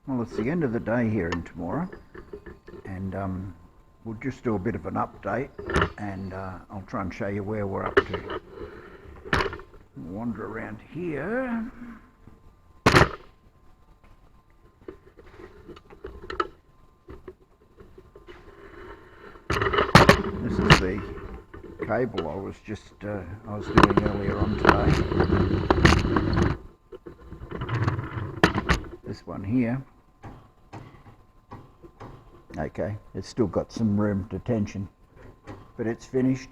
Well, it's the end of the day here in Temora, and we'll just do a bit of an update, and I'll try and show you where we're up to. Wander around here. This is the cable I was doing earlier on today. This one here. Okay, it's still got some room to tension, but it's finished.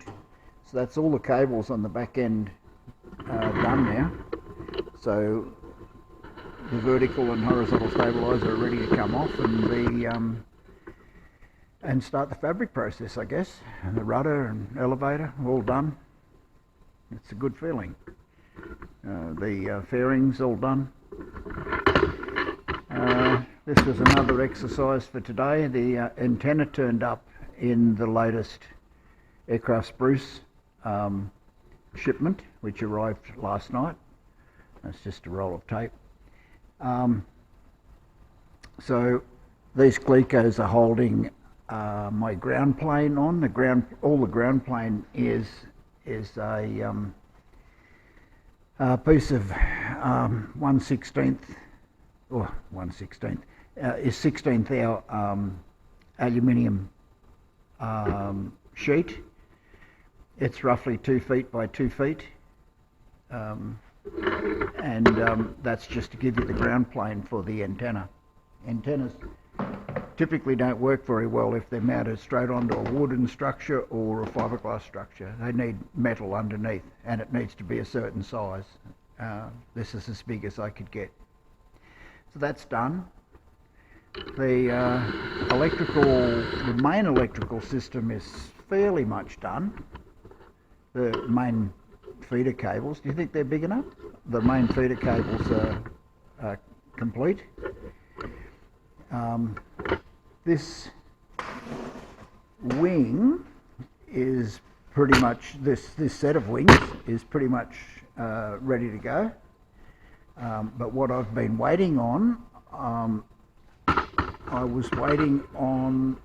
So that's all the cables on the back end done now. So the vertical and horizontal stabilizer are ready to come off and start the fabric process, I guess. And the rudder and elevator all done. It's a good feeling. The fairings all done. This was another exercise for today. The antenna turned up in the latest Aircraft Spruce shipment, which arrived last night. That's just a roll of tape. So these Clecos are holding my ground plane on. All the ground plane is a piece of 1/16th or 1/16th is 16th hour aluminium sheet. It's roughly 2 feet by 2 feet, and that's just to give you the ground plane for the antenna. Antennas typically don't work very well if they're mounted straight onto a wooden structure or a fiberglass structure. They need metal underneath, and it needs to be a certain size. This is as big as I could get. So that's done. The main electrical system is fairly much done. The main feeder cables, do you think they're big enough? The main feeder cables are complete. This wing is pretty much, this set of wings is pretty much ready to go. But what I've been waiting on, I was waiting on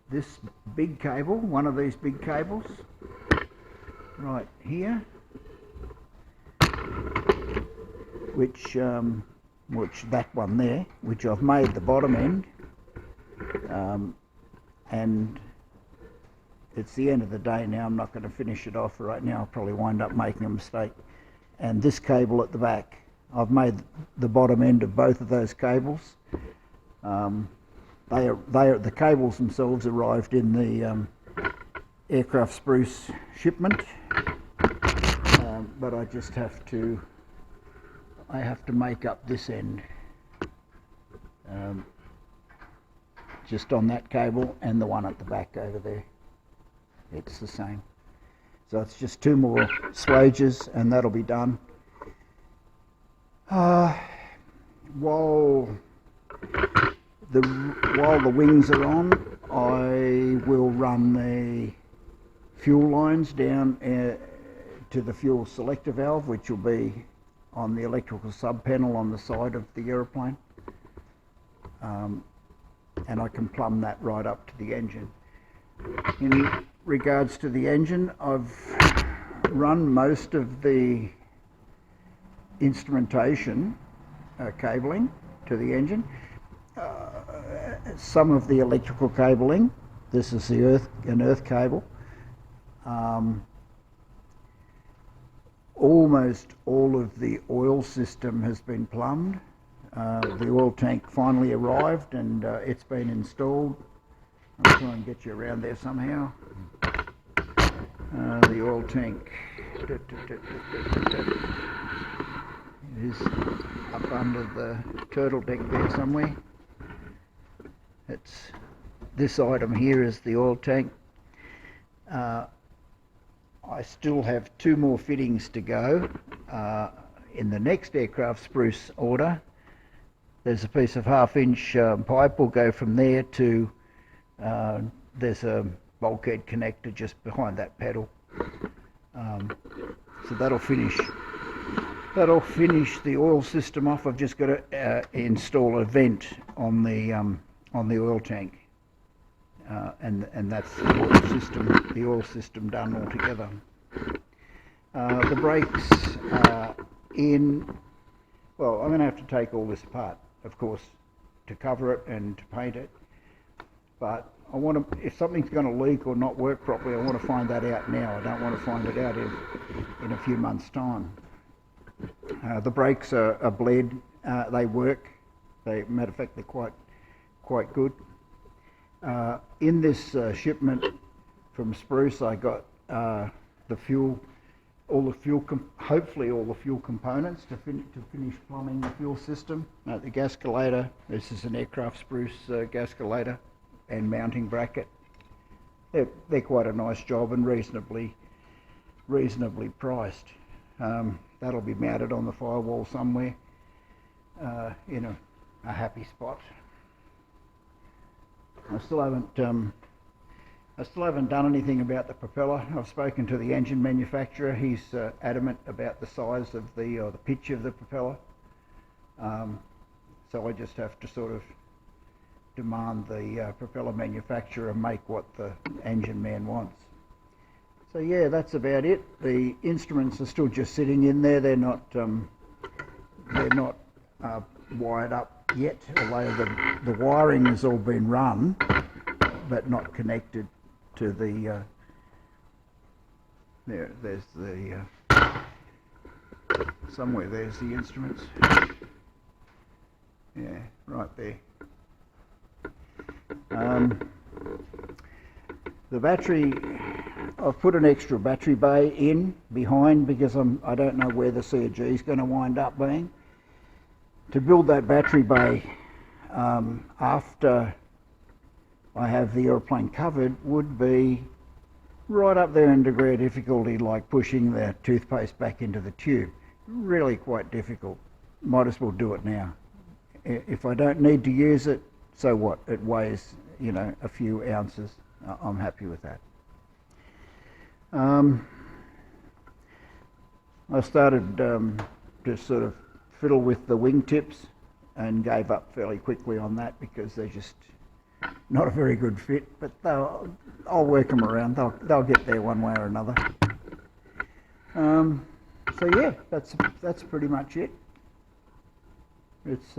this big cable, one of these big cables, right here, which that one there, which I've made the bottom end, and it's the end of the day now. I'm not going to finish it off right now. I'll probably wind up making a mistake. And this cable at the back, I've made the bottom end of both of those cables. The cables themselves arrived in the Aircraft Spruce shipment, but I just have to make up this end, just on that cable and the one at the back over there. It's the same. So it's just 2 more slages and that'll be done. While the wings are on, I will run the fuel lines down to the fuel selector valve, which will be on the electrical sub panel on the side of the aeroplane, and I can plumb that right up to the engine. In regards to the engine, I've run most of the instrumentation cabling to the engine. Some of the electrical cabling, this is an earth cable. Almost all of the oil system has been plumbed. The oil tank finally arrived and it's been installed. I'll try and get you around there somehow. The oil tank it is up under the turtle deck there somewhere. This item here is the oil tank. I still have 2 more fittings to go. In the next Aircraft Spruce order, there's a piece of 1/2-inch pipe. Will go from there to, there's a bulkhead connector just behind that pedal. So that'll finish That'll finish the oil system off. I've just got to install a vent on the oil tank, and that's the oil system done altogether. The brakes in. Well, I'm going to have to take all this apart, of course, to cover it and to paint it. But I want to, if something's going to leak or not work properly, I want to find that out now. I don't want to find it out in a few months' time. The brakes are bled. They work. Matter of fact, they're quite good. In this shipment from Spruce, I got the fuel, hopefully all the fuel components to finish plumbing the fuel system. The gascolator. This is an Aircraft Spruce gascolator and mounting bracket. They're quite a nice job and reasonably priced. That'll be mounted on the firewall somewhere in a happy spot. I still haven't done anything about the propeller. I've spoken to the engine manufacturer. He's adamant about the size of the pitch of the propeller. So I just have to sort of demand the propeller manufacturer make what the engine man wants. So yeah, that's about it. The instruments are still just sitting in there. They're not wired up yet, although the wiring has all been run, but not connected to the. There's the somewhere. There's the instruments. Yeah, right there. The battery, I've put an extra battery bay in behind because I don't know where the CG is going to wind up being. To build that battery bay after I have the aeroplane covered would be right up there in degree of difficulty, like pushing the toothpaste back into the tube. Really quite difficult. Might as well do it now. If I don't need to use it, so what? It weighs, a few ounces. I'm happy with that. I started to sort of fiddle with the wingtips and gave up fairly quickly on that because they're just not a very good fit, but I'll work them around. They'll get there one way or another. So yeah, that's pretty much it. It's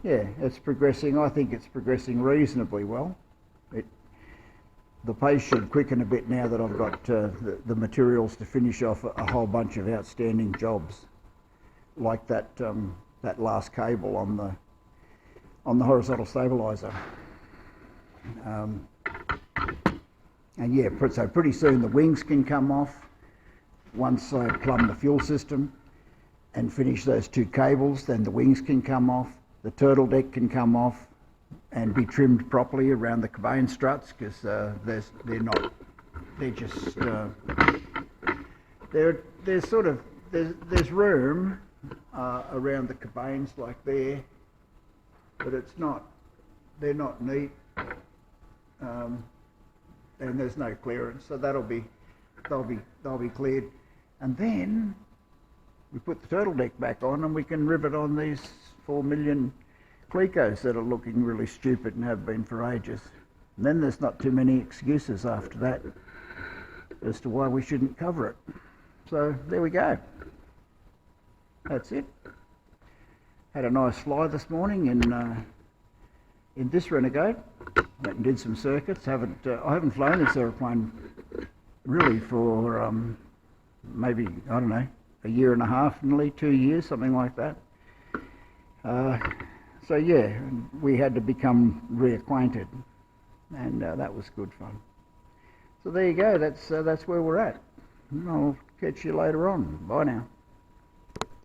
it's progressing. I think it's progressing reasonably well. The pace should quicken a bit now that I've got the materials to finish off a whole bunch of outstanding jobs, like that last cable on the horizontal stabilizer. And yeah, so pretty soon the wings can come off once I plumb the fuel system and finish those two cables. Then the wings can come off, the turtle deck can come off and be trimmed properly around the cabane struts because there's room around the cabanes like there, but they're not neat, and there's no clearance, so they'll be cleared, and then we put the turtle deck back on and we can rivet on these 4 million Clecos that are looking really stupid and have been for ages. And then there's not too many excuses after that as to why we shouldn't cover it. So there we go. That's it. Had a nice fly this morning in this Renegade. Went and did some circuits. I haven't flown this aeroplane really for maybe, I don't know, a year and a half, nearly 2 years, something like that. So yeah, we had to become reacquainted, and that was good fun. So there you go. That's where we're at. I'll catch you later on. Bye now.